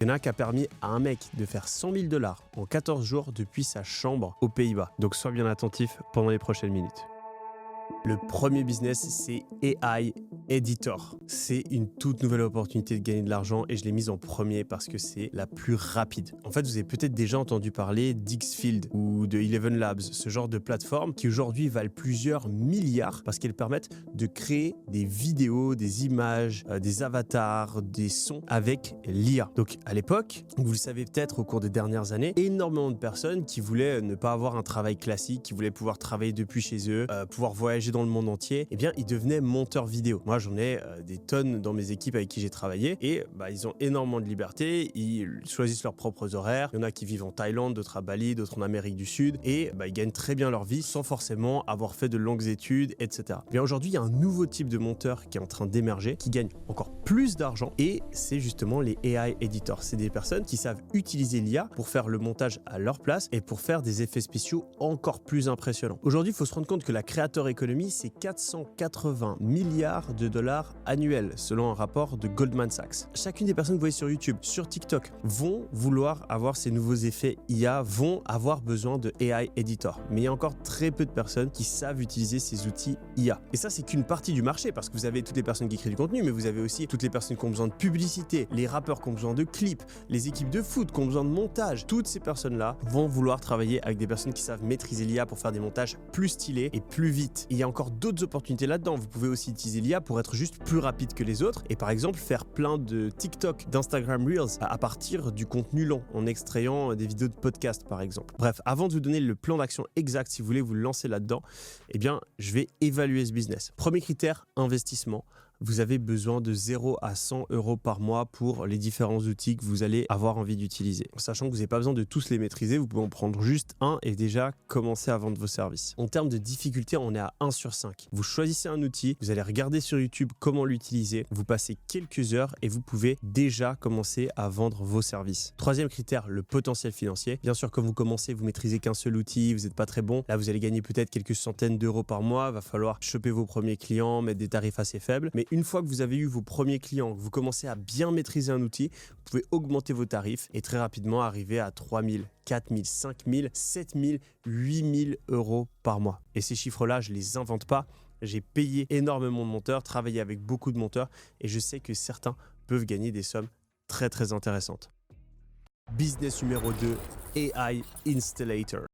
Il y en a un qui a permis à un mec de faire 100 000 $ en 14 jours depuis sa chambre aux Pays-Bas. Donc sois bien attentif pendant les prochaines minutes. Le premier business, c'est AI Editor. C'est une toute nouvelle opportunité de gagner de l'argent et je l'ai mise en premier parce que c'est la plus rapide. En fait, vous avez peut-être déjà entendu parler d'Xfield ou de Eleven Labs, ce genre de plateformes qui aujourd'hui valent plusieurs milliards parce qu'elles permettent de créer des vidéos, des images, des avatars, des sons avec l'IA. Donc à l'époque, vous le savez peut-être au cours des dernières années, énormément de personnes qui voulaient ne pas avoir un travail classique, qui voulaient pouvoir travailler depuis chez eux, pouvoir voyager dans le monde entier, eh bien ils devenaient monteurs vidéo. Moi j'en ai des tonnes dans mes équipes avec qui j'ai travaillé et ils ont énormément de liberté, ils choisissent leurs propres horaires, il y en a qui vivent en Thaïlande, d'autres à Bali, d'autres en Amérique du Sud et ils gagnent très bien leur vie sans forcément avoir fait de longues études, etc. Bien aujourd'hui il y a un nouveau type de monteur qui est en train d'émerger, qui gagne encore plus d'argent et c'est justement les AI Editors. C'est des personnes qui savent utiliser l'IA pour faire le montage à leur place et pour faire des effets spéciaux encore plus impressionnants. Aujourd'hui il faut se rendre compte que la créateur économie c'est 480 milliards de dollars annuels selon un rapport de Goldman Sachs. Chacune des personnes que vous voyez sur YouTube, sur TikTok vont vouloir avoir ces nouveaux effets IA, vont avoir besoin de AI Editor. Mais il y a encore très peu de personnes qui savent utiliser ces outils IA. Et ça c'est qu'une partie du marché parce que vous avez toutes les personnes qui créent du contenu mais vous avez aussi toutes les personnes qui ont besoin de publicité, les rappeurs qui ont besoin de clips, les équipes de foot qui ont besoin de montage. Toutes ces personnes-là vont vouloir travailler avec des personnes qui savent maîtriser l'IA pour faire des montages plus stylés et plus vite. Et il y a encore d'autres opportunités là-dedans. Vous pouvez aussi utiliser l'IA pour être juste plus rapide que les autres et par exemple faire plein de TikTok, d'Instagram Reels à partir du contenu long en extrayant des vidéos de podcast par exemple. Bref, avant de vous donner le plan d'action exact si vous voulez vous lancer là-dedans, eh bien je vais évaluer ce business. Premier critère, investissement. Vous avez besoin de 0 à 100 € par mois pour les différents outils que vous allez avoir envie d'utiliser. Sachant que vous n'avez pas besoin de tous les maîtriser, vous pouvez en prendre juste un et déjà commencer à vendre vos services. En termes de difficulté, on est à 1 sur 5. Vous choisissez un outil, vous allez regarder sur YouTube comment l'utiliser, vous passez quelques heures et vous pouvez déjà commencer à vendre vos services. Troisième critère, le potentiel financier. Bien sûr, quand vous commencez, vous maîtrisez qu'un seul outil, vous n'êtes pas très bon. Là, vous allez gagner peut-être quelques centaines d'euros par mois, il va falloir choper vos premiers clients, mettre des tarifs assez faibles. Mais une fois que vous avez eu vos premiers clients, que vous commencez à bien maîtriser un outil, vous pouvez augmenter vos tarifs et très rapidement arriver à 3 000, 4 000, 5 000, 7 000, 8 000 € par mois. Et ces chiffres-là, je ne les invente pas. J'ai payé énormément de monteurs, travaillé avec beaucoup de monteurs et je sais que certains peuvent gagner des sommes très intéressantes. Business numéro 2, AI Installator.